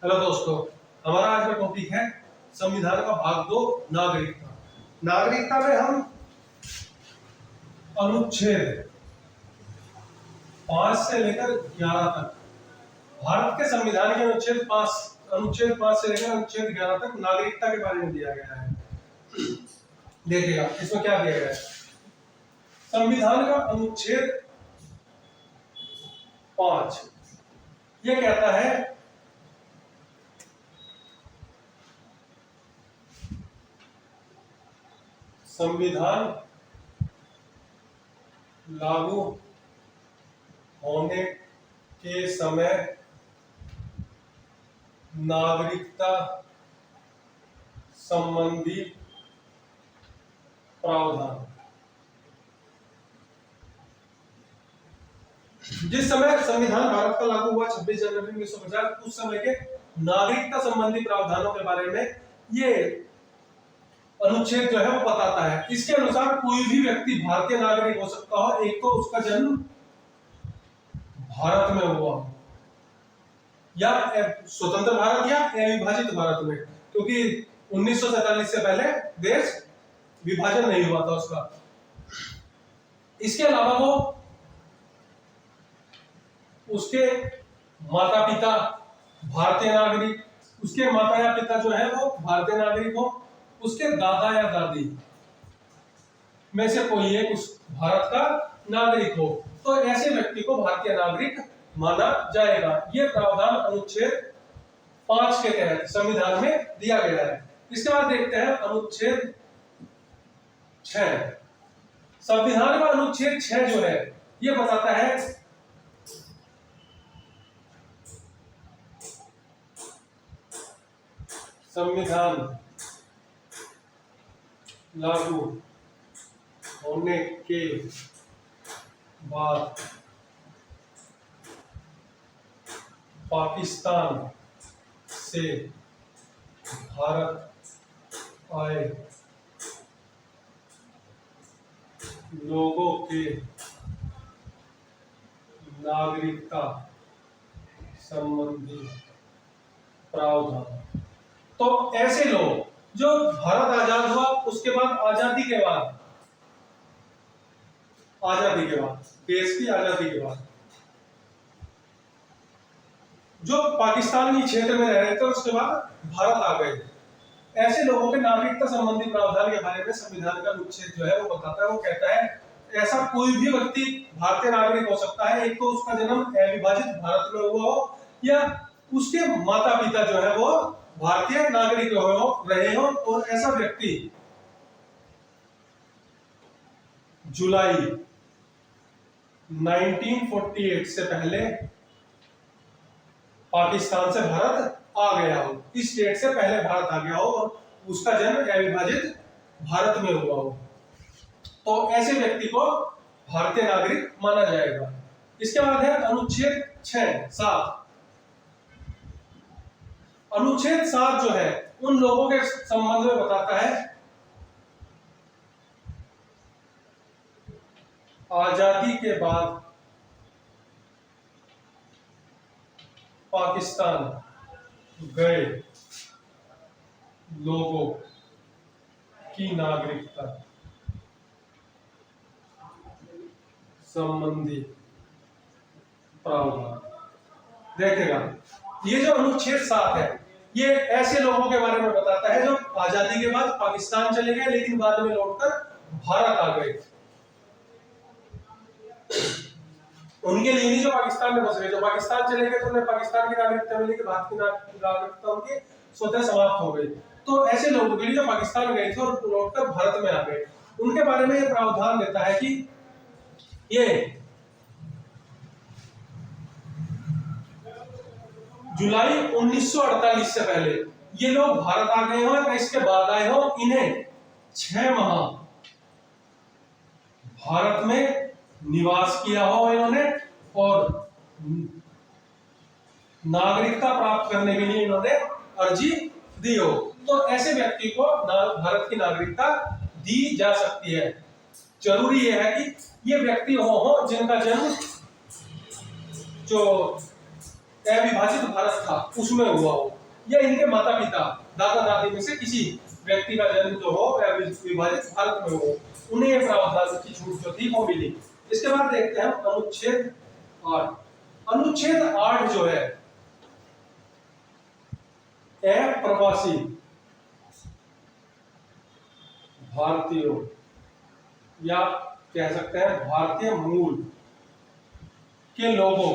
Hello दोस्तों, हमारा आज का टॉपिक है संविधान का भाग 2 नागरिकता। नागरिकता में हम अनुच्छेद 5 से लेकर 11 तक, भारत के संविधान के अनुच्छेद 5 से लेकर अनुच्छेद 11 तक नागरिकता के बारे में दिया गया है। देखिएगा इसमें क्या दिया गया है। संविधान का अनुच्छेद 5 ये कहता है संविधान लागू होने के समय नागरिकता संबंधी प्रावधान। जिस समय संविधान भारत का लागू हुआ 26 जनवरी 1950, उस समय के नागरिकता संबंधी प्रावधानों के बारे में ये अनुच्छेद जो है वो बताता है। इसके अनुसार कोई भी व्यक्ति भारतीय नागरिक हो सकता हो, एक तो उसका जन्म भारत में हुआ हो या स्वतंत्र भारत या अविभाजित भारत में, क्योंकि 1947 से पहले देश विभाजन नहीं हुआ था उसका। इसके अलावा वो उसके माता पिता भारतीय नागरिक, उसके माता या पिता जो है वो भारतीय नागरिक हो, उसके दादा या दादी में से कोई एक उस भारत का नागरिक हो, तो ऐसे व्यक्ति को भारतीय नागरिक माना जाएगा। ये प्रावधान अनुच्छेद 5 के तहत संविधान में दिया गया है। इसके बाद देखते हैं अनुच्छेद 6। संविधान का अनुच्छेद 6 जो है ये बताता है संविधान लागू होने के बाद पाकिस्तान से भारत आए लोगों के नागरिकता संबंधी प्रावधान। तो ऐसे लोग जो भारत आजाद हुआ उसके बाद देश की आजादी के बाद जो पाकिस्तानी क्षेत्र में रह रहे थे उसके बाद भारत आ गए, ऐसे लोगों के नागरिकता संबंधी प्रावधान के बारे में संविधान का अनुच्छेद जो है वो बताता है। वो कहता है ऐसा कोई भी व्यक्ति भारतीय नागरिक हो सकता है, एक तो उसका जन्म अविभाजित भारत में हुआ हो या उसके माता पिता जो है वो भारतीय नागरिक रहे हो, और ऐसा व्यक्ति जुलाई 1948 से पहले पाकिस्तान से भारत आ गया हो, इस स्टेट से पहले भारत आ गया हो और उसका जन्म अविभाजित भारत में हुआ हो, तो ऐसे व्यक्ति को भारतीय नागरिक माना जाएगा। इसके बाद है अनुच्छेद 7। अनुच्छेद 7 जो है उन लोगों के संबंध में बताता है आजादी के बाद पाकिस्तान गए लोगों की नागरिकता संबंधी प्रावधान। देखेगा ये जो अनुच्छेद 7 है ये ऐसे लोगों के बारे में बताता है जो आजादी के बाद पाकिस्तान चले गए लेकिन बाद में लौटकर भारत आ गए। उनके लिए नहीं जो पाकिस्तान में बस गए, जो पाकिस्तान चले गए तो उन्हें पाकिस्तान की नागरिकता मिली, भारत की नागरिकता उनकी स्वतः समाप्त हो गई। तो ऐसे लोगों के लिए जो पाकिस्तान गए थे और लौटकर भारत में आ गए, उनके बारे में यह प्रावधान देता है कि ये जुलाई 1948 से पहले ये लोग भारत आ गए हो या इसके बाद आए हो, इन्हें 6 माह भारत में निवास किया हो इन्होंने और नागरिकता प्राप्त करने के लिए इन्होंने अर्जी दी हो, तो ऐसे व्यक्ति को भारत की नागरिकता दी जा सकती है। जरूरी यह है कि ये व्यक्ति हो जिनका जन्म जो अविभाजित भारत था उसमें हुआ हो, या इनके माता पिता दादा दादी में से किसी व्यक्ति का जन्म जो हो अविभाजित भारत में हो, उन्हें ये प्रावधान की छूट जो थी वो मिली। इसके बाद देखते हैं अनुच्छेद 8। अनुच्छेद 8 जो है अप्रवासी भारतीयों या कह सकते हैं भारतीय मूल के लोगों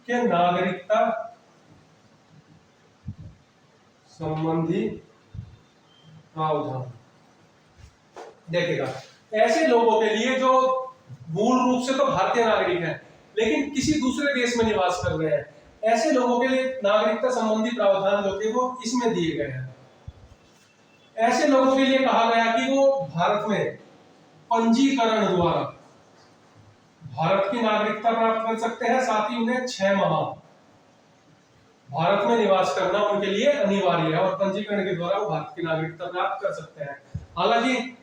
के नागरिकता संबंधी प्रावधान देखेगा। ऐसे लोगों के लिए जो मूल रूप से तो भारतीय नागरिक हैं लेकिन किसी दूसरे देश में निवास कर रहे हैं, ऐसे लोगों के लिए नागरिकता संबंधी प्रावधान जो थे वो इसमें दिए गए हैं। ऐसे लोगों के लिए कहा गया कि वो भारत में पंजीकरण द्वारा भारत की नागरिकता प्राप्त कर सकते हैं, साथ ही उन्हें 6 माह भारत में निवास करना उनके लिए अनिवार्य है और पंजीकरण के द्वारा वो भारत की नागरिकता प्राप्त कर सकते हैं। हालांकि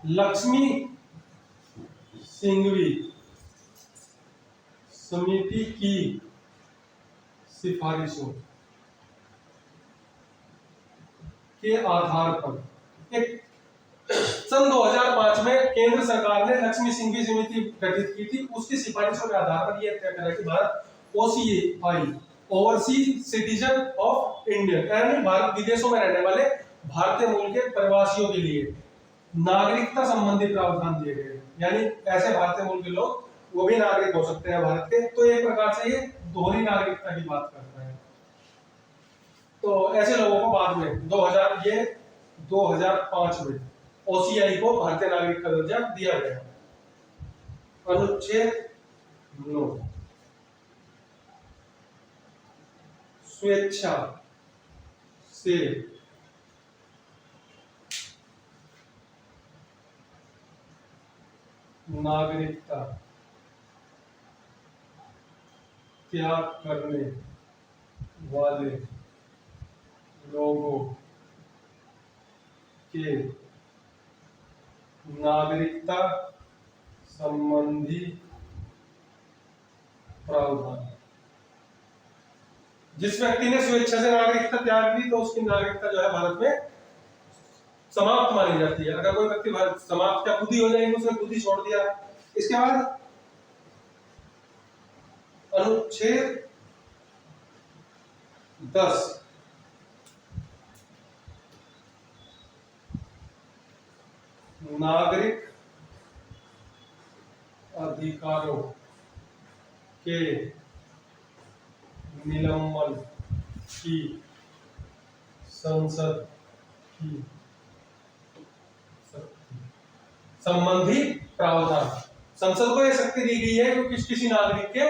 लक्ष्मी सिंघवी समिति की सिफारिशों के आधार पर एक सन 2005 में केंद्र सरकार ने लक्ष्मी सिंघवी समिति गठित की थी। उसकी सिफारिशों के आधार पर यह तय करा कि Bharat OCI overseas citizen of Indian यानी भारत विदेशों में रहने वाले भारतीय मूल के प्रवासियों के लिए नागरिकता संबंधी प्रावधान दिए गए। यानी ऐसे भारतीय मूल के लोग वो भी नागरिक हो सकते हैं भारत के, तो एक प्रकार से ये दोहरी नागरिकता की बात करता है। तो ऐसे लोगों को बाद में 2005 में OCI को भारतीय नागरिक का दर्जा दिया गया। अनुच्छेद 9 स्वेच्छा से नागरिकता त्याग करने वाले लोगों के नागरिकता संबंधी प्रावधान। जिस व्यक्ति ने स्वेच्छा से नागरिकता त्याग दी तो उसकी नागरिकता जो है भारत में समाप्त मानी जाती है। अगर कोई व्यक्ति भारत समाप्त क्या खुद ही हो जाएगी, उसने खुद ही छोड़ दिया। इसके बाद अनुच्छेद 10 नागरिक अधिकारों के निलंबन की संसद की संबंधी प्रावधान। संसद को यह शक्ति दी गई है कि किसी नागरिक के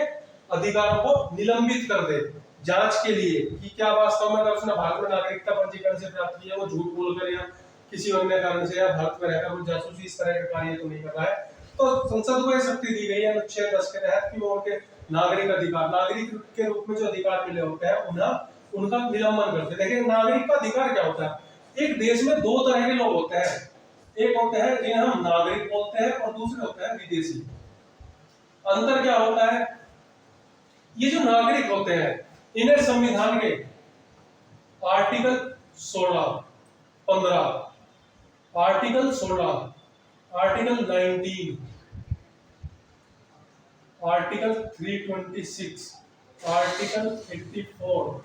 अधिकारों को निलंबित कर दे जांच के लिए कि क्या वास्तव में अगर उसने भारत में नागरिकता पंजीकरण से प्राप्त की है वो झूठ बोलकर या किसी अन्य कारण से या भारत में रहकर वो जासूसी इस तरह के कार्य तो नहीं कर रहा है। तो संसद को यह शक्ति दी गई है अनुच्छेद 10 के तहत कि वो उनके नागरिक अधिकार नागरिक के रूप में जो अधिकार मिले होते हैं उनका निलंबन करते। देखिए नागरिक का अधिकार क्या होता है। एक देश में 2 तरह के लोग होते हैं, एक होते हैं जिन्हें हम नागरिक बोलते हैं और दूसरे होते हैं विदेशी। अंतर क्या होता है, ये जो नागरिक होते हैं इन्हें संविधान के article 16, 15, article 16, article 19, article 326, article 84,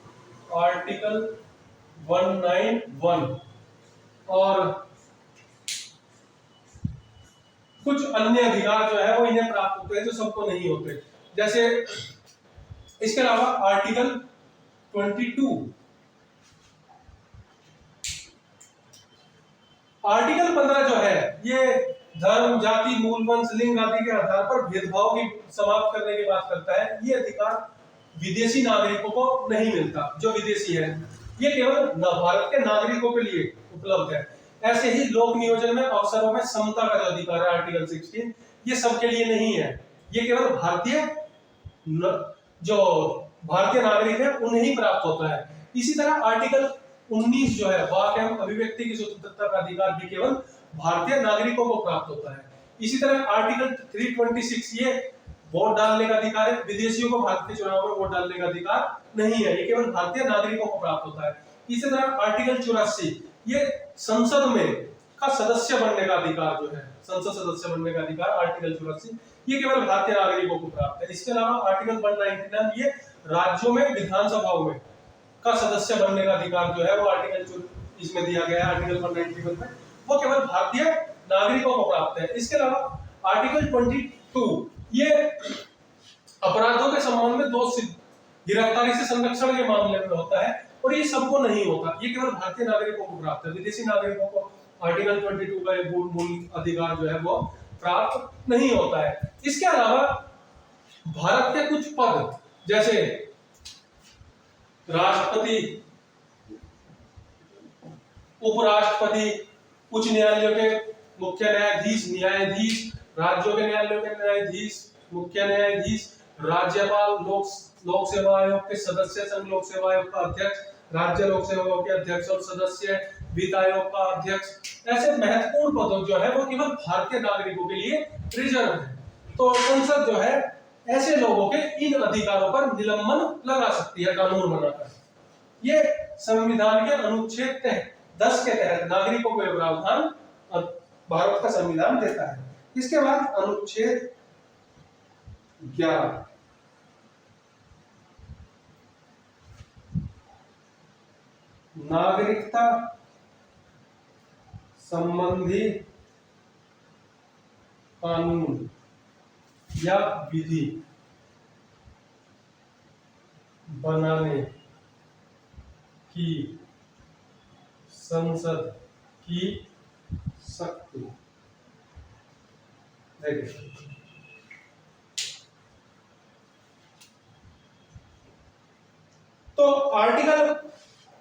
article 191 और कुछ अन्य अधिकार जो है वो इन्हें प्राप्त होते हैं जो सबको नहीं होते। जैसे इसके अलावा आर्टिकल 22, आर्टिकल 15 जो है ये धर्म जाति मूल वंश लिंग आदि के आधार पर भेदभाव की समाप्त करने की बात करता है। ये अधिकार विदेशी नागरिकों को नहीं मिलता। जो विदेशी है ये केवल भारत के नागरिकों के लिए उपलब्ध है। ऐसे ही लोक नियोजन में अवसरों में समता का जो अधिकार है आर्टिकल 16 ये सबके लिए नहीं है, ये केवल जो भारतीय नागरिक है उन्हें ही प्राप्त होता है। इसी तरह आर्टिकल 19 जो है वाक एवं अभिव्यक्ति की स्वतंत्रता का अधिकार भी केवल भारतीय नागरिकों को प्राप्त होता है। इसी तरह आर्टिकल 326 ये वोट डालने का अधिकार है, विदेशियों को भारत के चुनाव में वोट डालने का अधिकार नहीं है, ये केवल भारतीय नागरिकों को प्राप्त होता है। इसी तरह आर्टिकल 84 ये संसद में का सदस्य बनने का अधिकार जो है, संसद सदस्य बनने का अधिकार आर्टिकल 84 ये केवल भारतीय नागरिकों को प्राप्त है। इसके अलावा आर्टिकल 199 ये राज्यों में विधानसभाओं में का सदस्य बनने का अधिकार जो है वो आर्टिकल इसमें दिया गया है, आर्टिकल 191 में, वो केवल भारतीय नागरिकों को प्राप्त है। इसके अलावा आर्टिकल 22 ये अपराधों के संबंध में दोष गिरफ्तारी से संरक्षण के मामले में होता है और ये सबको नहीं होता, ये केवल भारतीय नागरिकों को प्राप्त है। विदेशी नागरिकों को आर्टिकल 22 का एक मूल अधिकार जो है वो प्राप्त नहीं होता है। इसके अलावा भारत के कुछ पद जैसे राष्ट्रपति, उपराष्ट्रपति, उच्च न्यायालयों के मुख्य न्यायाधीश, न्यायाधीश, राज्यों के न्यायालयों के न्यायाधीश, मुख्य न्यायाधीश, राज्यपाल, लोक सेवा आयोग के सदस्य, संघ लोक सेवा आयोग का अध्यक्ष, राज्य लोक सेवा आयोग के अध्यक्ष और सदस्य, वित्त आयोग का अध्यक्ष, ऐसे महत्वपूर्ण पद जो है वो केवल भारतीय नागरिकों के लिए रिजर्व है। तो संसद जो है ऐसे लोगों के इन अधिकारों पर निलंबन लगा सकती है कानून बनाकर। ये संविधान के अनुच्छेद 10 के तहत नागरिकों को प्रावधान भारत का संविधान देता है। इसके बाद अनुच्छेद 11 नागरिकता संबंधी कानून या विधि बनाने की संसद की शक्ति। देखिए तो आर्टिकल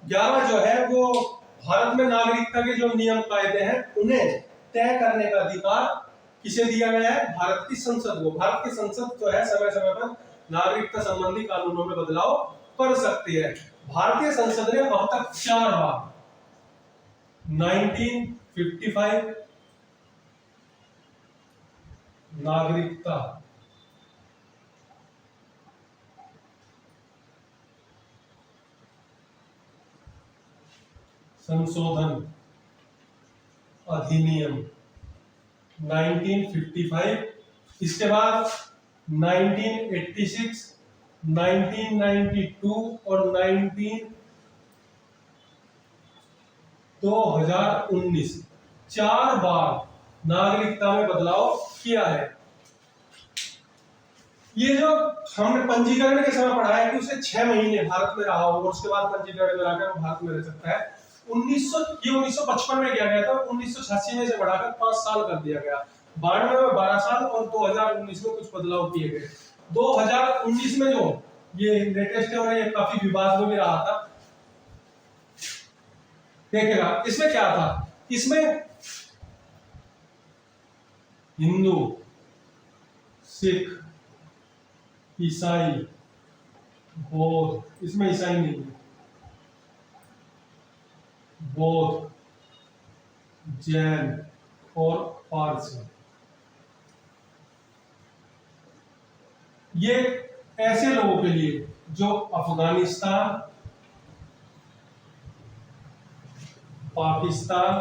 11 जो है वो भारत में नागरिकता के जो नियम कायदे हैं उन्हें तय करने का अधिकार किसे दिया गया है? भारत की संसद को। भारत की संसद जो है समय समय पर नागरिकता संबंधी कानूनों में बदलाव कर सकती है। भारतीय संसद ने अब तक 4 बार 1955 नागरिकता संशोधन अधिनियम 1955, इसके बाद 1986, 1992 और 2019 4 बार नागरिकता में बदलाव किया है। ये जो हमने पंजीकरण के समय पढ़ा है कि उसे 6 महीने भारत में रहा होगा, उसके बाद पंजीकरण कराकर वो भारत में रह सकता है। 1955 में किया गया था, 1986 में से बढ़ाकर 5 साल कर दिया गया, 92 में 12 साल और 2019 में कुछ बदलाव किए गए। 2019 में जो ये लेटेस्ट है और ये काफी विवाद में भी रहा था। देखिएगा इसमें क्या था, इसमें हिंदू, सिख, ईसाई, बौद्ध, इसमें ईसाई नहीं है, बौद्ध, जैन और पारसी, ये ऐसे लोगों के लिए जो अफगानिस्तान, पाकिस्तान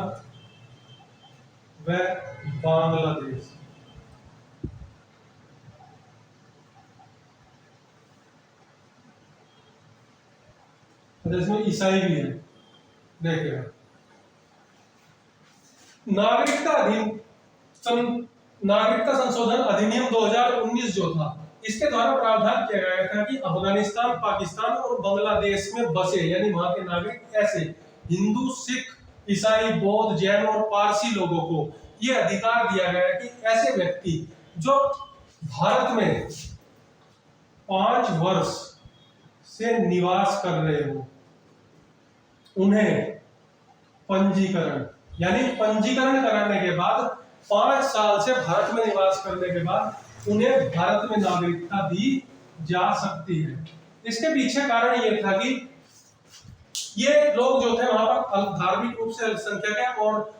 व बांग्लादेश इसमें ईसाई भी है। देखिएगा नागरिकता संशोधन अधिनियम 2019 जो था, इसके द्वारा प्रावधान किया गया था कि अफगानिस्तान, पाकिस्तान और बांग्लादेश में बसे यानी वहां के नागरिक ऐसे हिंदू, सिख, ईसाई, बौद्ध, जैन और पारसी लोगों को यह अधिकार दिया गया कि ऐसे व्यक्ति जो भारत में 5 वर्ष से निवास कर रहे हो उन्हें पंजीकरण यानी पंजीकरण कराने के बाद 5 साल से भारत में निवास करने के बाद उन्हें भारत में नागरिकता दी जा सकती है। इसके पीछे कारण यह था कि ये लोग जो थे वहां पर धार्मिक रूप से अल्पसंख्यक है, और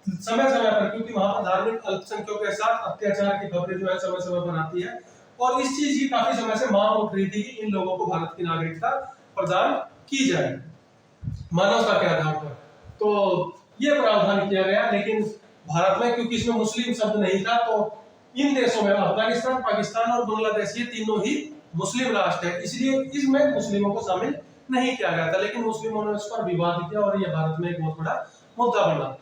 समय समय पर, क्योंकि वहां पर धार्मिक अल्पसंख्यकों के साथ अत्याचार की खबरें जो है समय समय पर आती है, और इस चीज की काफी समय से मांग उठ रही थी कि इन लोगों को भारत की नागरिकता प्रदान की जाए मानवता के आधार पर। तो ये प्रावधान किया गया, लेकिन भारत में क्योंकि इसमें मुस्लिम शब्द नहीं था, तो इन देशों में अफगानिस्तान, पाकिस्तान और बांग्लादेश ये तीनों ही मुस्लिम राष्ट्र है, इसलिए इसमें मुस्लिमों को शामिल नहीं किया गया था। लेकिन मुस्लिमों ने इस पर विवाद किया और ये भारत में एक बहुत बड़ा मुद्दा बना।